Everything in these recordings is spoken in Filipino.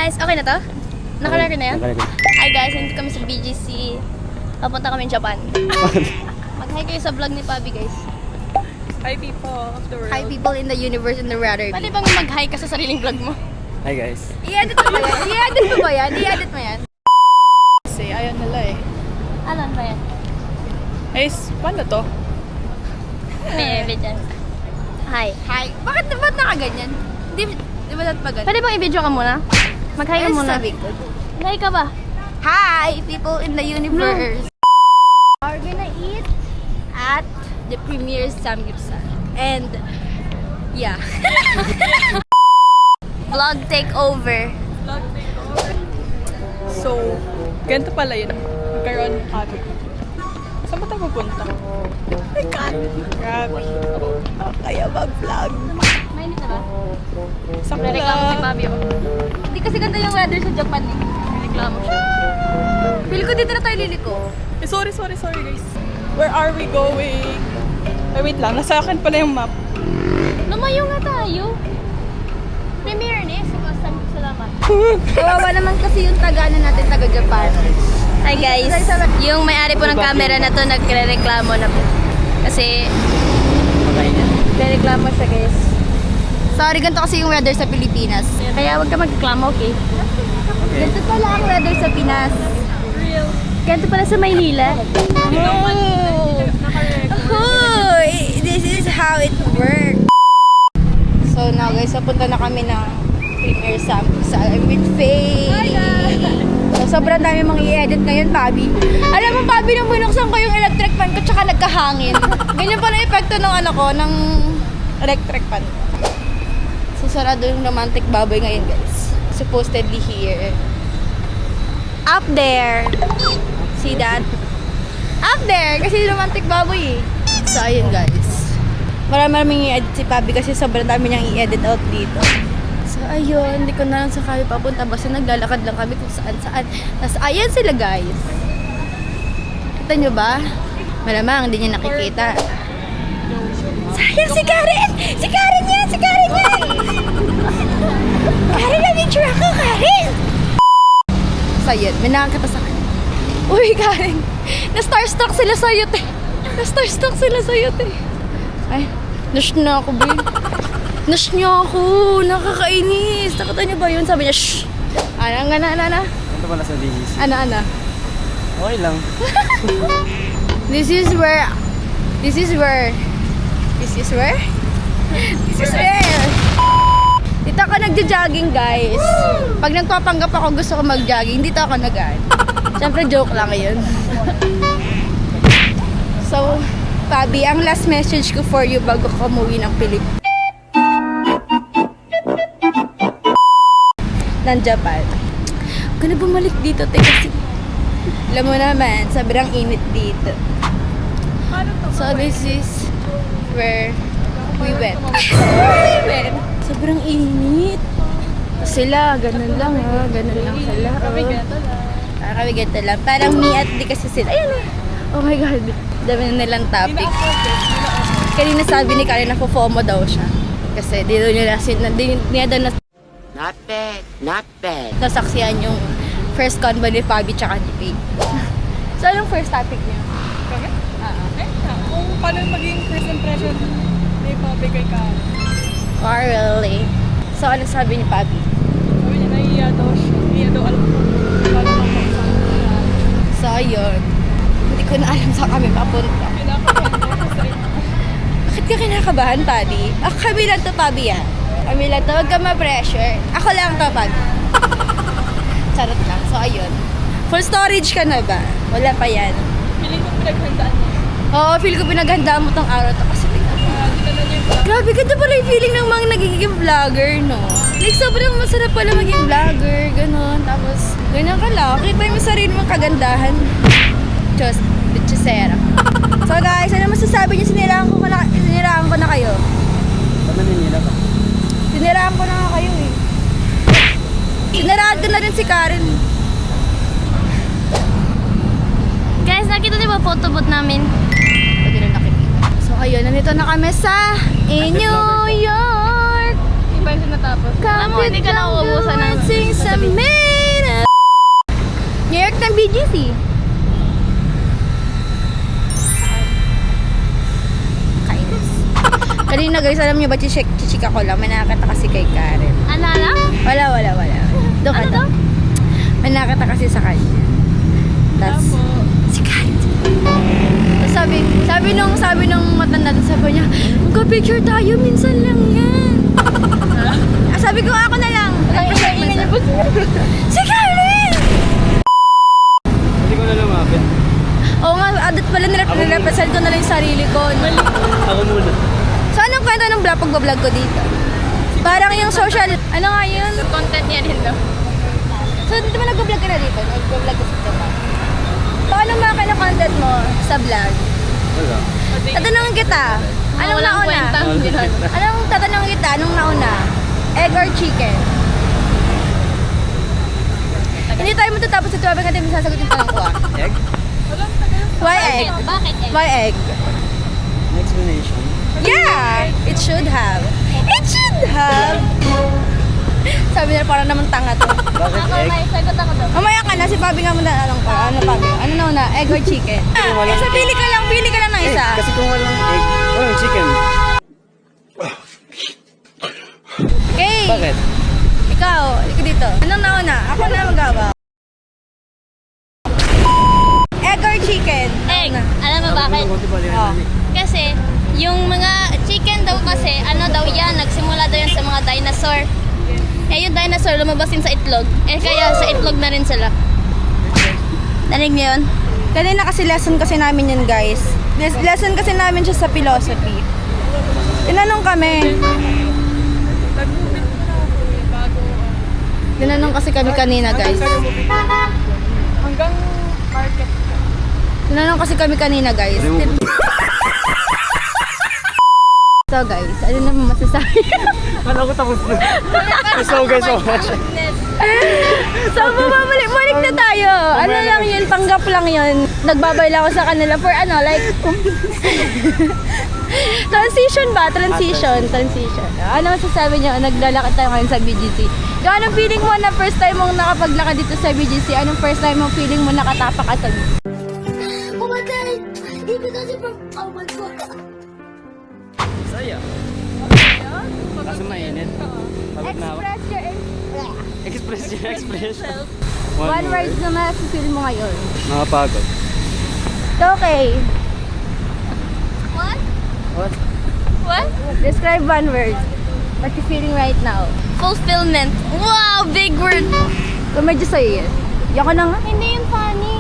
guys, okay na to? Naka-record na yan? Naka-record. Hi guys, nandito kami sa BGC. Papunta kami Japan. Mag-hi kayo sa vlog ni Pabi guys. Hi people of the world. Hi people in the universe and the rather. Pwede bang mag-hi ka sa sariling vlog mo? Hi guys. I-edit mo ba yan? I-edit mo ba yan? I-edit mo yan? Kasi ayaw nila eh. Ano ba yan? Guys, paano to? May dyan. Hi. Hi. Bakit nakaganyan? Di ba dapat pa ganyan? Pwede bang i-video ka muna? Mag-hi ka muna. Mag-hi ka ba? Hi people in the universe. We're gonna eat at the Premier Samgyeopsal. And yeah. Vlog takeover. Vlog takeover. So, ganito pala yun. Magkaroon kami. Saan ba tayo pupunta? Oh my God! Grabe. Kaya mag-vlog. Mainit na ba? Sa Reklamo si kula. Pabi ako. Hindi kasi ganda yung weather sa Japan eh. Reklamo siya. Feel ko dito na tayo liliko. Eh, sorry guys. Where are we going? Ay, wait lang. Nasa akin pala yung map. Lumayo nga tayo. Premier ni. Salamat. Kawawa naman kasi yung taga-ano natin, taga-Japan. Hi guys. Yung may-ari po ng camera na to nagre-reklamo na po. Kasi Okay na. nagre-reklamo siya guys. Sorry, ganito kasi yung weather sa Pilipinas. Kaya huwag ka magreklamo, okay? Ganito pala ang weather sa Pinas. Real. Ganito pala sa Maynila. Oh, this is how it works. So now guys, napunta na kami ng Premier Samgyeopsal with Faye. So sobrang dami mga i-edit ngayon, Pabi. Alam mo, Pabi, nung binuksan ko yung electric fan ko tsaka nagkahangin. Ganyan pa na epekto ng ano ko, ng electric fan. So sarado yung romantic baboy ngayon, guys. Supposedly here. Up there. See that? Up there! Kasi romantic baboy eh. So, ayun guys. Maraming i-edit si Pabi kasi sobrang dami niyang i-edit out dito. So, ayun. Hindi ko na lang sa kami papunta. Basta naglalakad lang kami kung saan-saan. Tapos, ayan sila guys. Kita nyo ba? Malamang, hindi niya nakikita. Sayang si Karen! Si Karen yan! Si Karen yan! Karen, na-picture ako, Karen! So, ayun. May nakakita sa kanya. Uy, Karen! Na-starstruck sila sa'yo, te. Na-starstruck sila sa'yo, te. Ay, nash na ako, babe. Nash niya ako. Nakakainis. Nakita niyo ba yun? Sabi niya, shh. Ano, ana. Ito pala sa DGC. Ana. Okay lang. This is where... Dito ako nagja-jogging, guys. Pag nagpapanggap ako, gusto ko mag-jogging. Dito ako nag-aan. Siyempre, joke lang yun. So, Pabi, ang last message ko for you bago ka umuwi ng Pilipinas. Ng Japan. Huwag ka na bumalik dito, te, kasi alam mo naman, sobrang init dito. So, this is where we went. Sobrang init. Sila, ganun lang ha. Ganun lang sila. Kami ganito lang. Parang me at di kasi sila. Ayan na. Oh my God. Dami na nilang topic. Kanina sabi ni Karen na FOMO daw siya. Kasi di daw niya Not bad, not bad. nasaksihan yung first convo ni Fabi tsaka ni Faye. So, anong first topic niya? Kami? Kung paano maging first impression ni Papi kay Karen. Oh, really? So, ano sabi ni Fabi? Sabi niya, nahiya daw siya. Nahiya daw alam ko. Paano kang makasama. So, ayun. Hindi ko na alam saan kami papunta. Pinakabahan daw kasi. Bakit ka kinakabahan, Pabi? Kami lang to, Pabi, ah. Kami lang to. Huwag ka ma-pressure. Ako lang to, Pabi. Charot lang. So, ayun. Full storage ka na ba? Wala pa yan. Feeling ko pinaghandaan niya. Oo, feel ko pinaghandaan mo tong araw to kasi grabe, ganda pala yung feeling ng mga nagiging vlogger, no? Like, sobrang masarap pala maging vlogger, ganun. Tapos, ganyan ka lang. Kita mo sarili mong kagandahan. Diyos, bitchesera. So guys, ano masasabi niyo? Siniraan ko na kayo. Ba't naninila ka? Siniraan ko na nga kayo eh. Siniraan ko na rin si Karen. Guys, nakita niyo ba photo booth namin? Pwede rin nakikita. So ayun, nandito na kami sa New York. Iba kasi natapos. Alam mo, hindi ka na uubusan ng sasabihin. New York ng BGC. Kainis. Kanina guys, alam niyo ba, chichika ko lang. May nakakita kasi kay Karen. Ano lang? Wala. Doon ka Ano daw. May nakakita kasi sa kanya. Tapos, si Karen. Tapos sabi nung matanda, sabi niya, magka-picture tayo, minsan lang yan. Sabi ko, ako na lang. Si Karen! Hindi ko na lumapit. Oo nga, adat pala nirepresent ko na lang yung sarili ko. Ako muna. So, anong kwento ng pagbablog ko dito? Parang yung social, ano nga yun? Content niya din daw. So, dito ba nag-vlog ka na dito? Nag-vlog ka sa diba? Paano mga ka content mo sa vlog? Wala. Tatanungin kita, anong Walang nauna? kwentang binan. Anong tatanungin kita, anong nauna? Egg or chicken? Hindi tayo matatapos ito habang natin sasagot yung tanong ko ah. Egg? Why egg? Bakit eh? Why egg? An explanation. Yeah! It should have. It should have! Sabi nila parang naman tanga to. Bakit Ako, egg? may sagot ako daw. Mamaya ka na, si Bobby nga muna anong ko. Ano Bobby? Ano na una? Egg or chicken? walang So pili ka lang ng Egg. isa. Kasi kung walang egg, walang chicken. Okay. Bakit? Ikaw dito. Anong nauna? Ako na magawa. Egg or chicken? Egg. Alam mo bakit? Oh. Kasi, yung mga chicken daw kasi, ano daw yan, nagsimula daw yan sa mga dinosaur. Eh, yung dinosaur lumabas din sa itlog. Eh, kaya sa itlog na rin sila. Nanig niyo yun? Kanina kasi lesson kasi namin yun guys. Lesson kasi namin siya sa philosophy. Tinanong kami. Tinanong kasi kami kanina guys. Hanggang market. Tinanong kasi kami kanina guys. So guys, ano naman masasabi? Kala ko tapos na. So guys, so much. So bumabalik na tayo. Ano lang yun, panggap lang yun. Nagbabay lang ako sa kanila for ano, like transition ba? Transition. Ano masasabi niyo? Naglalakad tayo ngayon sa BGC. So, anong feeling mo na first time mong nakapaglakad dito sa BGC? Anong first time mong feeling mo nakatapak ka sa BGC? Oh my god! Ibigay from oh my god! Saya. Kaso mainit. Pagod na ako. Express your Express. one word na masifeel mo ngayon. Nakapagod. So, okay. What? What? What? Describe one word. What you feeling right now? Fulfillment. Wow, big word. So, medyo sa'yo yun. Yoko na nga. Hindi yun funny.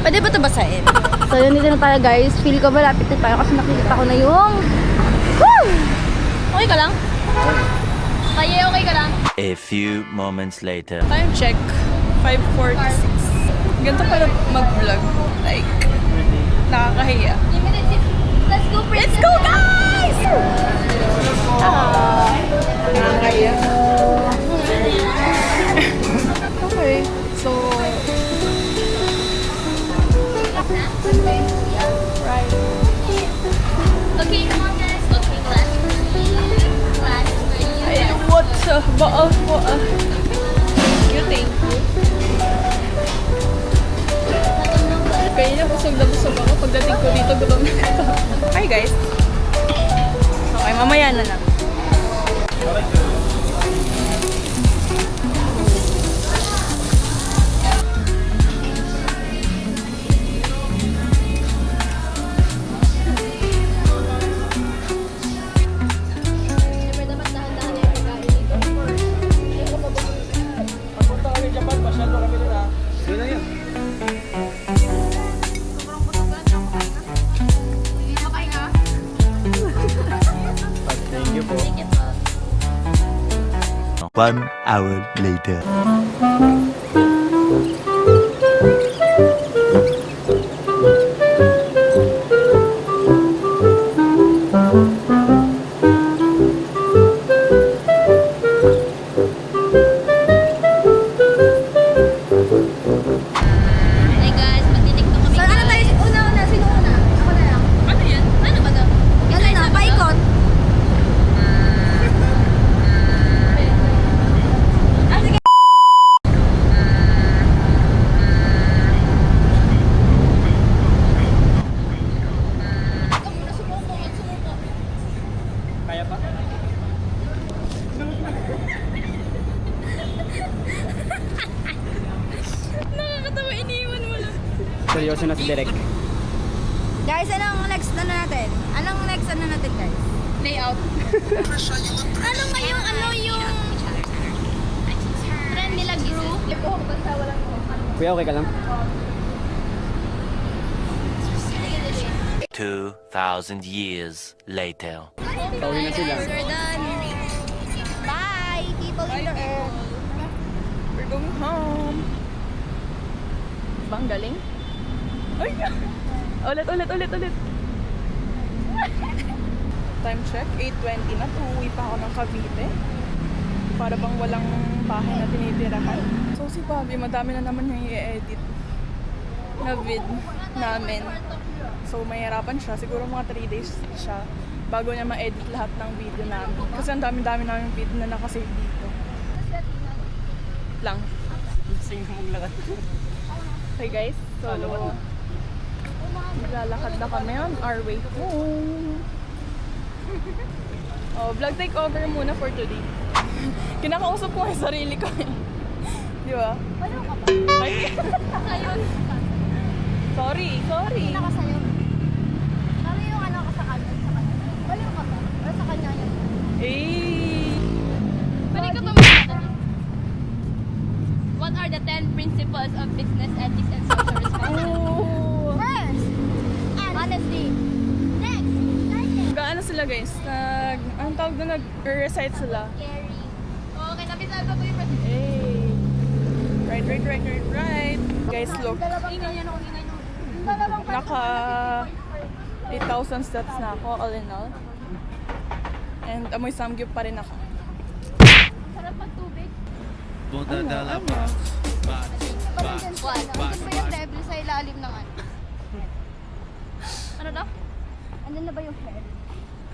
Pwede ba ito basahin? So, yun dito na tayo guys. Feel ko malapit na tayo kasi nakikita ko na yung... Woo! Okay ka lang? Kaya okay ka lang? A few moments later. Time check. 5:46. Ganito pala mag-vlog. Like, nakakahiya. Let's go, Let's go, guys! Nakakahiya. Okay. So, right. Okay, come on guys. Okay, class for you. Class for you. Ay, what the? Thank you. Kaya busog na busog ako. Pagdating ko dito, gutom na ito. Hi guys. Okay, mamaya na lang. Doon na yun. Thank you po. 1 hour later. Hey guys, magtitiktok kami. So, ano tayo? Una. Sino una? Ako na lang. Ano yan? Ano ba to? Ano na? Seryoso na si Derek. Guys, anong next ano natin? Anong next ano natin, guys? Layout. Ano nga yung trend nila group? Kuya, okay ka lang? 2,000 years later. Pauwi na sila. We're done. Bye, people in the earth. We're going home. Bang galing? Ay! Ulit. Time check, 8:20 na. Uuwi pa ako ng Cavite. Para bang walang bahay na tinitirahan. So si Bobby, madami na naman yung i-edit na vid namin. So mahirapan siya. Siguro mga 3 days siya bago niya ma-edit lahat ng video namin. Kasi ang dami-dami namin video na nakasave dito. Lang. Sing mong lakat. Hey guys, so maglalakad na kami on our way home. Oh, vlog takeover muna for today. Kinakausap ko yung sarili ko eh. Di ba? Ano ka ba? Ay! Sayon. Sorry. Nakasayo. Ano yung ano ka sa kanya? Wala ka ba? Or sa kanya yun? Eh! Pwede ka ba magtatanong? What are the 10 principles of business ethics and social responsibility? Oh! First, honesty. Next, kindness. Gaano sila guys? Anong tawag doon? Nag-recite sila. Caring. Okay, napisado ko yung president. Hey! Right. Guys, look. Ingay yan ako, ingay nyo. Naka 8,000 steps na ako, all in all. And amoy samgyup pa rin ako. Sarap magtubig. Ano? What? Andun ba yung devil sa ilalim ng ano? Ano daw? Andun na ba yung hair?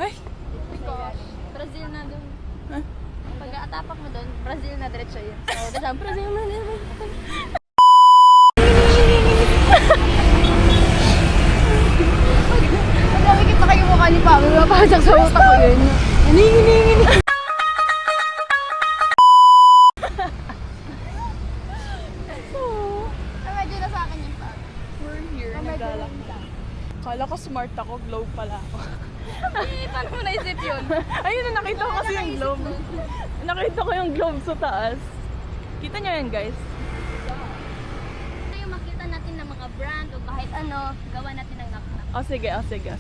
Ay! Oh my gosh. Brazil na dun. Huh? Pag atapak mo dun, Brazil na diretso yun. So, basta Brazil na diretso. Pag nakikita kayo mukha ni Pablo, mapasok sa utak ko yun. Hining. Medyo na sa akin yung pag. We're here, naglalakad. Kala ko smart ako, globe pala ako. Paano mo naisip yun? Ayun na, nakita ko kasi yung globe. Nakita ko yung globe sa taas. Kita niyo yan guys. Ito yung makita natin ng mga brand o kahit ano, gawa natin ng knock-knock. Sige. O sige,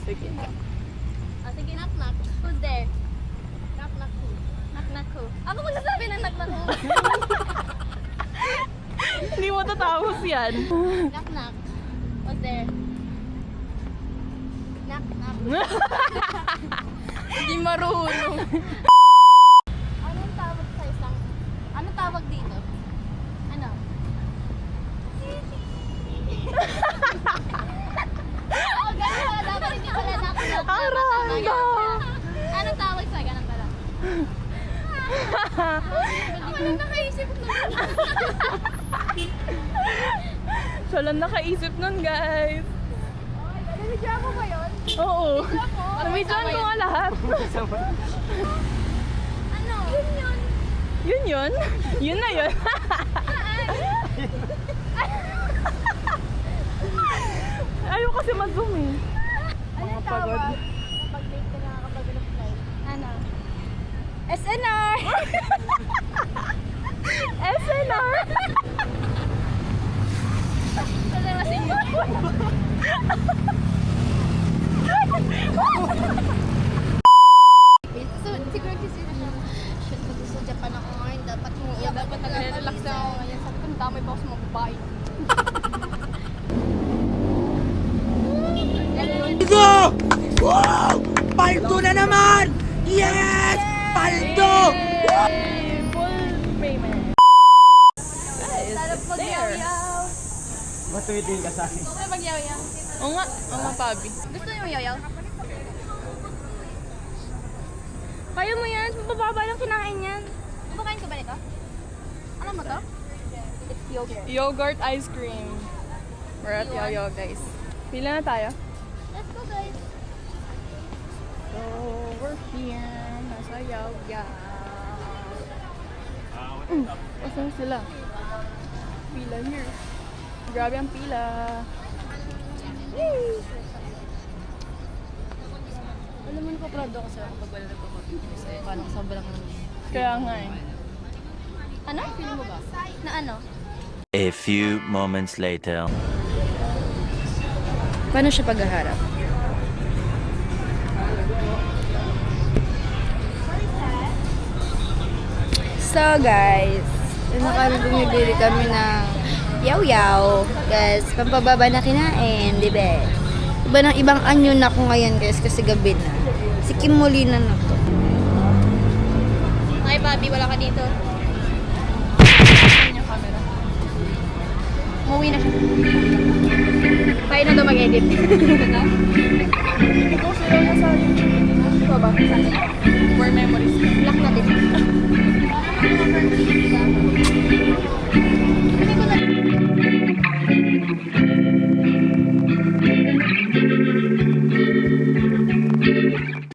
knock-knock. Who's there? Knock-knock who? Knock-knock who? Ako magsasabi ng knock-knock who. Hindi mo tatapos yan. Knock-knock. Who's there? Knock-knock. Hindi marunong. Anong tawag sa isang... Anong tawag dito? Ano? Oo, ganun pala. Dapat hindi pala knock-knock. Dapat Aranda! Anong tawag sa ganun pala? Ako lang nakaisip na. Siya lang nakaisip nun guys. Nabidya mo ba yun? Oo. Nabidyan ko nga lahat. Ano? Yun yun. Yun yun? Yun na yun. Ayaw kasi mag-zoom eh. Anong pagod. tawag? Kapag late ka nakakapag ng flight. Ano? SNR! SNR! Kasi masinyo. So, siguro kasi na siya. Shit, sa Japan ako ngayon. Dapat nagre-relax na ako ngayon. Sabi ko, damay pa ako sa mga babae. Wow! Paldo na naman! Yes! Paldo! Yay! Full payment. Sarap mag-yaw-yaw. Matuwitin ka sa akin. Gusto mo mag-yaw-yaw? Oo nga, Pabi. Gusto niyo mag-yaw-yaw? Kaya mo yan, mababa lang kinain yan. Kumakain ka ba nito? Alam mo to? It's yogurt. Yogurt ice cream. We're at Yo-Yo guys. Pila na tayo? Let's go, guys. So, we're here. Nasa Yo-Yo. Asan sila? Pila here. Grabe ang pila. Alam mo, napaproud ako sa'yo kapag wala nagpapapipis sa'yo. Parang sobrang... Kaya nga eh. Ano? Feel mo ba? Na ano? A few moments later. Paano siya paghaharap? So guys, ano kami bumibili kami ng yaw-yaw. Guys, pampababa na kinain, di ba? Iba ng ibang anyo na ako ngayon guys kasi gabi na. Si Kim Molina na to. Ay, Bobby, wala ka dito. Saan yung camera? Umuwi na siya. Tayo na daw mag-edit. Ikaw sila na sa YouTube. Ito ba? For memories. Lock natin.